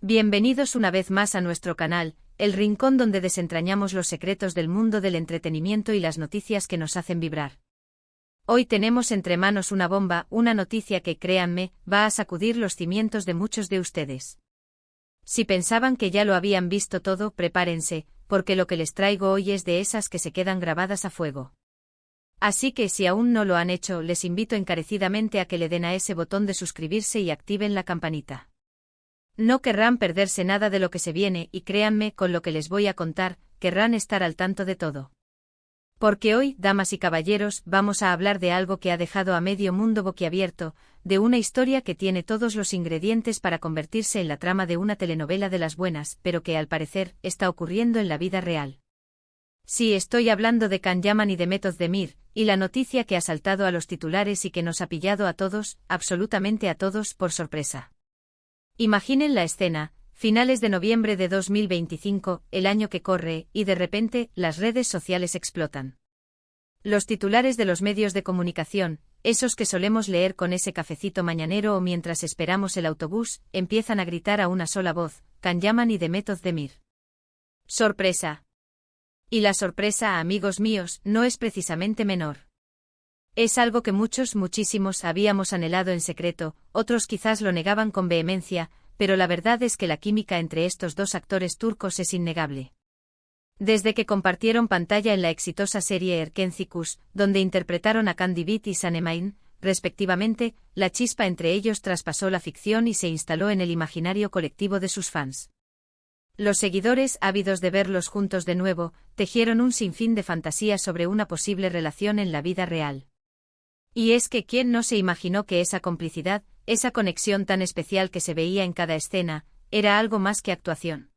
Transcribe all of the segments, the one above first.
Bienvenidos una vez más a nuestro canal, el rincón donde desentrañamos los secretos del mundo del entretenimiento y las noticias que nos hacen vibrar. Hoy tenemos entre manos una bomba, una noticia que, créanme, va a sacudir los cimientos de muchos de ustedes. Si pensaban que ya lo habían visto todo, prepárense, porque lo que les traigo hoy es de esas que se quedan grabadas a fuego. Así que si aún no lo han hecho, les invito encarecidamente a que le den a ese botón de suscribirse y activen la campanita. No querrán perderse nada de lo que se viene y créanme, con lo que les voy a contar, querrán estar al tanto de todo. Porque hoy, damas y caballeros, vamos a hablar de algo que ha dejado a medio mundo boquiabierto, de una historia que tiene todos los ingredientes para convertirse en la trama de una telenovela de las buenas, pero que al parecer está ocurriendo en la vida real. Sí, estoy hablando de Can Yaman y de Method Demir, y la noticia que ha saltado a los titulares y que nos ha pillado a todos, absolutamente a todos, por sorpresa. Imaginen la escena, finales de noviembre de 2025, el año que corre, y de repente, las redes sociales explotan. Los titulares de los medios de comunicación, esos que solemos leer con ese cafecito mañanero o mientras esperamos el autobús, empiezan a gritar a una sola voz, Can Yaman y de Method Demir. ¡Sorpresa! Y la sorpresa, amigos míos, no es precisamente menor. Es algo que muchísimos habíamos anhelado en secreto, otros quizás lo negaban con vehemencia, pero la verdad es que la química entre estos dos actores turcos es innegable. Desde que compartieron pantalla en la exitosa serie Erkenci, donde interpretaron a Candy Bit y Sanem, respectivamente, la chispa entre ellos traspasó la ficción y se instaló en el imaginario colectivo de sus fans. Los seguidores, ávidos de verlos juntos de nuevo, tejieron un sinfín de fantasías sobre una posible relación en la vida real. Y es que ¿quién no se imaginó que esa complicidad, esa conexión tan especial que se veía en cada escena, era algo más que actuación?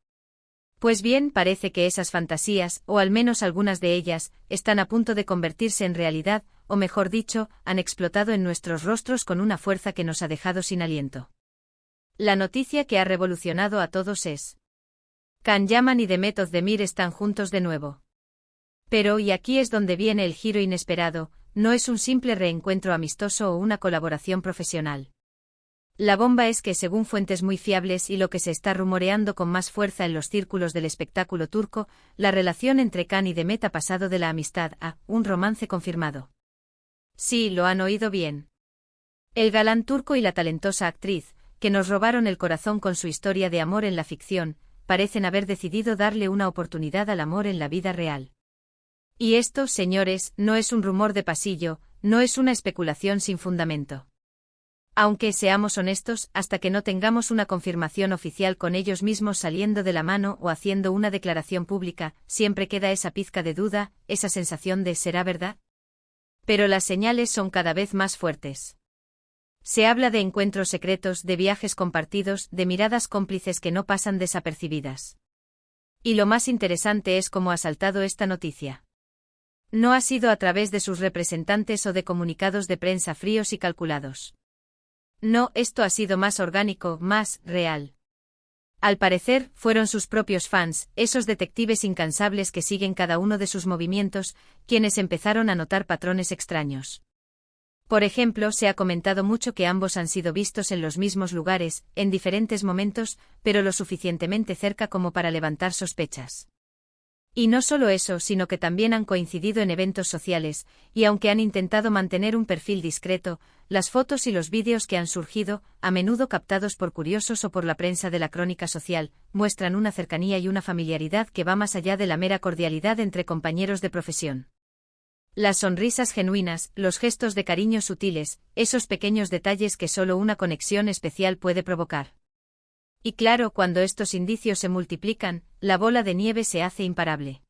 Pues bien, parece que esas fantasías, o al menos algunas de ellas, están a punto de convertirse en realidad, o mejor dicho, han explotado en nuestros rostros con una fuerza que nos ha dejado sin aliento. La noticia que ha revolucionado a todos es: Can Yaman y de Method Demir están juntos de nuevo. Pero, y aquí es donde viene el giro inesperado, no es un simple reencuentro amistoso o una colaboración profesional. La bomba es que, según fuentes muy fiables y lo que se está rumoreando con más fuerza en los círculos del espectáculo turco, la relación entre Can y Demet ha pasado de la amistad a un romance confirmado. Sí, lo han oído bien. El galán turco y la talentosa actriz, que nos robaron el corazón con su historia de amor en la ficción, parecen haber decidido darle una oportunidad al amor en la vida real. Y esto, señores, no es un rumor de pasillo, no es una especulación sin fundamento. Aunque, seamos honestos, hasta que no tengamos una confirmación oficial con ellos mismos saliendo de la mano o haciendo una declaración pública, siempre queda esa pizca de duda, esa sensación de ¿será verdad? Pero las señales son cada vez más fuertes. Se habla de encuentros secretos, de viajes compartidos, de miradas cómplices que no pasan desapercibidas. Y lo más interesante es cómo ha saltado esta noticia. No ha sido a través de sus representantes o de comunicados de prensa fríos y calculados. No, esto ha sido más orgánico, más real. Al parecer, fueron sus propios fans, esos detectives incansables que siguen cada uno de sus movimientos, quienes empezaron a notar patrones extraños. Por ejemplo, se ha comentado mucho que ambos han sido vistos en los mismos lugares, en diferentes momentos, pero lo suficientemente cerca como para levantar sospechas. Y no solo eso, sino que también han coincidido en eventos sociales, y aunque han intentado mantener un perfil discreto, las fotos y los vídeos que han surgido, a menudo captados por curiosos o por la prensa de la crónica social, muestran una cercanía y una familiaridad que va más allá de la mera cordialidad entre compañeros de profesión. Las sonrisas genuinas, los gestos de cariño sutiles, esos pequeños detalles que solo una conexión especial puede provocar. Y claro, cuando estos indicios se multiplican, la bola de nieve se hace imparable.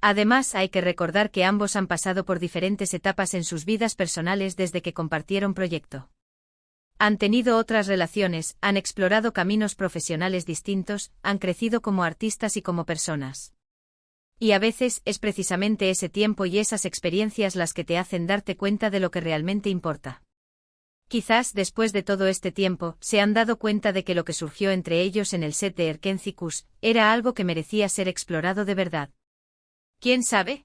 Además, hay que recordar que ambos han pasado por diferentes etapas en sus vidas personales desde que compartieron proyecto. Han tenido otras relaciones, han explorado caminos profesionales distintos, han crecido como artistas y como personas. Y a veces es precisamente ese tiempo y esas experiencias las que te hacen darte cuenta de lo que realmente importa. Quizás, después de todo este tiempo, se han dado cuenta de que lo que surgió entre ellos en el set de Erkenci era algo que merecía ser explorado de verdad. ¿Quién sabe?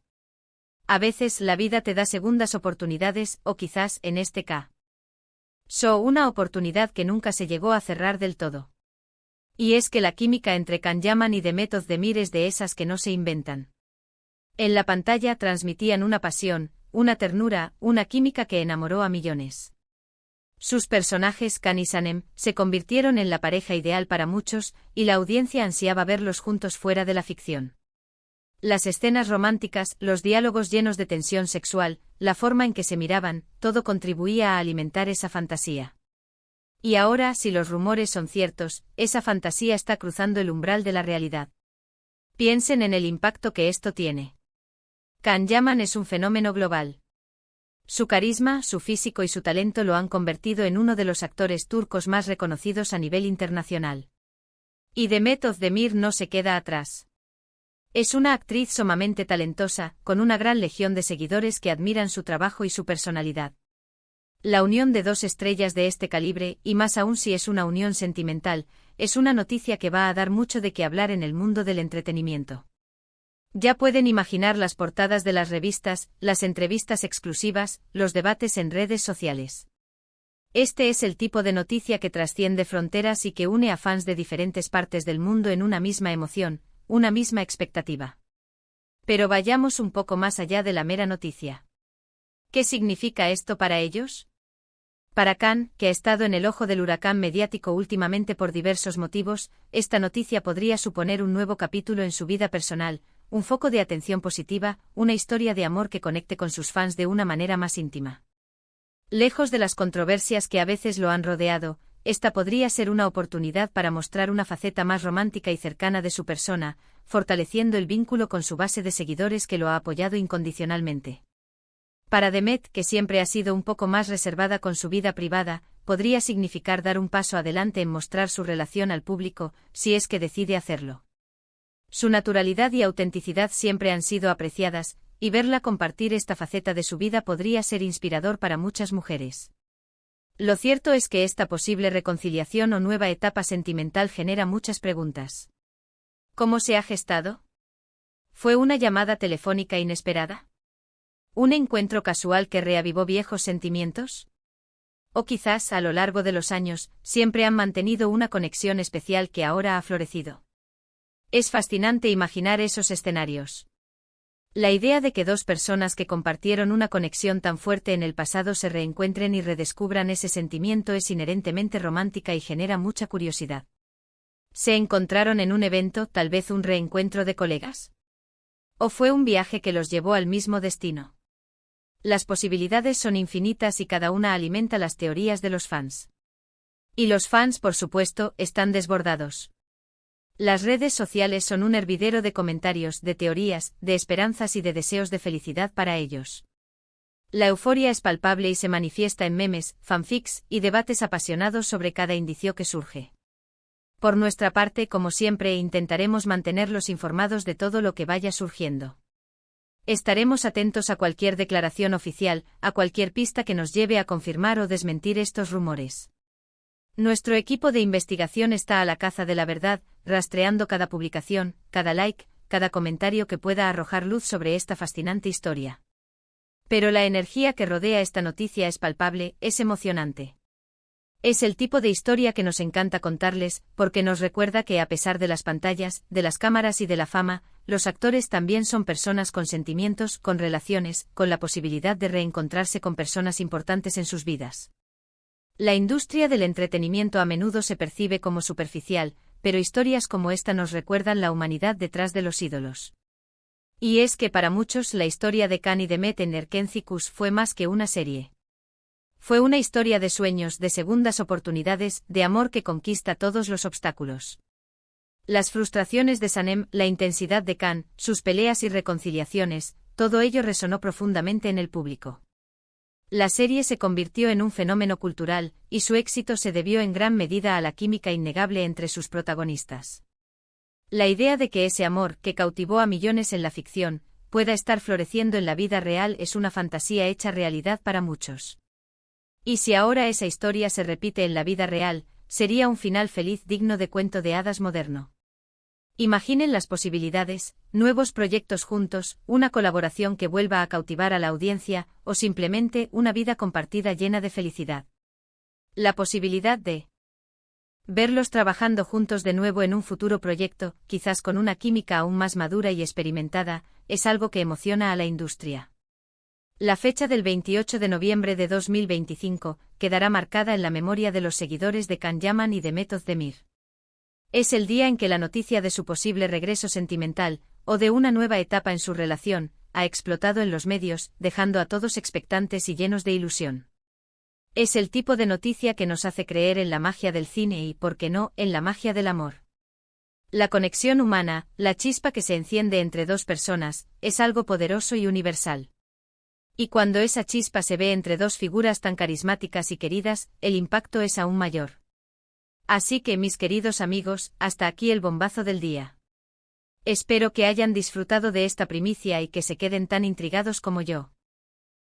A veces la vida te da segundas oportunidades, o quizás, en este caso, una oportunidad que nunca se llegó a cerrar del todo. Y es que la química entre Can Yaman y Demet Özdemir es de esas que no se inventan. En la pantalla transmitían una pasión, una ternura, una química que enamoró a millones. Sus personajes, Can y Sanem, se convirtieron en la pareja ideal para muchos, y la audiencia ansiaba verlos juntos fuera de la ficción. Las escenas románticas, los diálogos llenos de tensión sexual, la forma en que se miraban, todo contribuía a alimentar esa fantasía. Y ahora, si los rumores son ciertos, esa fantasía está cruzando el umbral de la realidad. Piensen en el impacto que esto tiene. Can Yaman es un fenómeno global. Su carisma, su físico y su talento lo han convertido en uno de los actores turcos más reconocidos a nivel internacional. Y Demet Özdemir no se queda atrás. Es una actriz sumamente talentosa, con una gran legión de seguidores que admiran su trabajo y su personalidad. La unión de dos estrellas de este calibre, y más aún si es una unión sentimental, es una noticia que va a dar mucho de qué hablar en el mundo del entretenimiento. Ya pueden imaginar las portadas de las revistas, las entrevistas exclusivas, los debates en redes sociales. Este es el tipo de noticia que trasciende fronteras y que une a fans de diferentes partes del mundo en una misma emoción, una misma expectativa. Pero vayamos un poco más allá de la mera noticia. ¿Qué significa esto para ellos? Para Can, que ha estado en el ojo del huracán mediático últimamente por diversos motivos, esta noticia podría suponer un nuevo capítulo en su vida personal, un foco de atención positiva, una historia de amor que conecte con sus fans de una manera más íntima. Lejos de las controversias que a veces lo han rodeado, esta podría ser una oportunidad para mostrar una faceta más romántica y cercana de su persona, fortaleciendo el vínculo con su base de seguidores que lo ha apoyado incondicionalmente. Para Demet, que siempre ha sido un poco más reservada con su vida privada, podría significar dar un paso adelante en mostrar su relación al público, si es que decide hacerlo. Su naturalidad y autenticidad siempre han sido apreciadas, y verla compartir esta faceta de su vida podría ser inspirador para muchas mujeres. Lo cierto es que esta posible reconciliación o nueva etapa sentimental genera muchas preguntas. ¿Cómo se ha gestado? ¿Fue una llamada telefónica inesperada? ¿Un encuentro casual que reavivó viejos sentimientos? O quizás, a lo largo de los años, siempre han mantenido una conexión especial que ahora ha florecido. Es fascinante imaginar esos escenarios. La idea de que dos personas que compartieron una conexión tan fuerte en el pasado se reencuentren y redescubran ese sentimiento es inherentemente romántica y genera mucha curiosidad. ¿Se encontraron en un evento, tal vez un reencuentro de colegas? ¿O fue un viaje que los llevó al mismo destino? Las posibilidades son infinitas y cada una alimenta las teorías de los fans. Y los fans, por supuesto, están desbordados. Las redes sociales son un hervidero de comentarios, de teorías, de esperanzas y de deseos de felicidad para ellos. La euforia es palpable y se manifiesta en memes, fanfics y debates apasionados sobre cada indicio que surge. Por nuestra parte, como siempre, intentaremos mantenerlos informados de todo lo que vaya surgiendo. Estaremos atentos a cualquier declaración oficial, a cualquier pista que nos lleve a confirmar o desmentir estos rumores. Nuestro equipo de investigación está a la caza de la verdad, rastreando cada publicación, cada like, cada comentario que pueda arrojar luz sobre esta fascinante historia. Pero la energía que rodea esta noticia es palpable, es emocionante. Es el tipo de historia que nos encanta contarles, porque nos recuerda que a pesar de las pantallas, de las cámaras y de la fama, los actores también son personas con sentimientos, con relaciones, con la posibilidad de reencontrarse con personas importantes en sus vidas. La industria del entretenimiento a menudo se percibe como superficial, pero historias como esta nos recuerdan la humanidad detrás de los ídolos. Y es que para muchos la historia de Can y Demet en Erkencikus fue más que una serie. Fue una historia de sueños, de segundas oportunidades, de amor que conquista todos los obstáculos. Las frustraciones de Sanem, la intensidad de Can, sus peleas y reconciliaciones, todo ello resonó profundamente en el público. La serie se convirtió en un fenómeno cultural, y su éxito se debió en gran medida a la química innegable entre sus protagonistas. La idea de que ese amor, que cautivó a millones en la ficción, pueda estar floreciendo en la vida real es una fantasía hecha realidad para muchos. Y si ahora esa historia se repite en la vida real, sería un final feliz digno de cuento de hadas moderno. Imaginen las posibilidades, nuevos proyectos juntos, una colaboración que vuelva a cautivar a la audiencia, o simplemente una vida compartida llena de felicidad. La posibilidad de Verlos trabajando juntos de nuevo en un futuro proyecto, quizás con una química aún más madura y experimentada, es algo que emociona a la industria. La fecha del 28 de noviembre de 2025 quedará marcada en la memoria de los seguidores de Can Yaman y de Method Demir. Es el día en que la noticia de su posible regreso sentimental, o de una nueva etapa en su relación, ha explotado en los medios, dejando a todos expectantes y llenos de ilusión. Es el tipo de noticia que nos hace creer en la magia del cine y, por qué no, en la magia del amor. La conexión humana, la chispa que se enciende entre dos personas, es algo poderoso y universal. Y cuando esa chispa se ve entre dos figuras tan carismáticas y queridas, el impacto es aún mayor. Así que, mis queridos amigos, hasta aquí el bombazo del día. Espero que hayan disfrutado de esta primicia y que se queden tan intrigados como yo.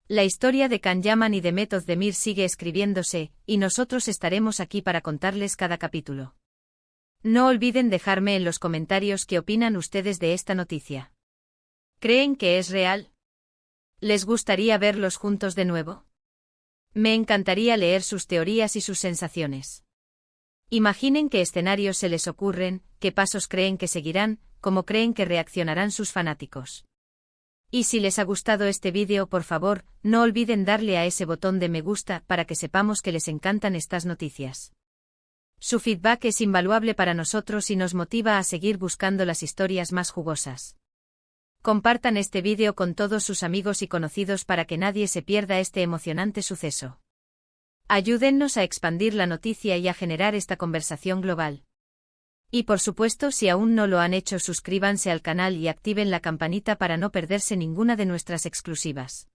La historia de Can Yaman y de Method Demir sigue escribiéndose, y nosotros estaremos aquí para contarles cada capítulo. No olviden dejarme en los comentarios qué opinan ustedes de esta noticia. ¿Creen que es real? ¿Les gustaría verlos juntos de nuevo? Me encantaría leer sus teorías y sus sensaciones. Imaginen qué escenarios se les ocurren, qué pasos creen que seguirán, cómo creen que reaccionarán sus fanáticos. Y si les ha gustado este vídeo, por favor, no olviden darle a ese botón de me gusta para que sepamos que les encantan estas noticias. Su feedback es invaluable para nosotros y nos motiva a seguir buscando las historias más jugosas. Compartan este vídeo con todos sus amigos y conocidos para que nadie se pierda este emocionante suceso. Ayúdennos a expandir la noticia y a generar esta conversación global. Y por supuesto, si aún no lo han hecho, suscríbanse al canal y activen la campanita para no perderse ninguna de nuestras exclusivas.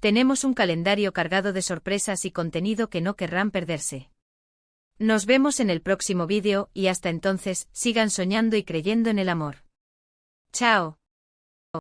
Tenemos un calendario cargado de sorpresas y contenido que no querrán perderse. Nos vemos en el próximo vídeo y hasta entonces, sigan soñando y creyendo en el amor. ¡Chao!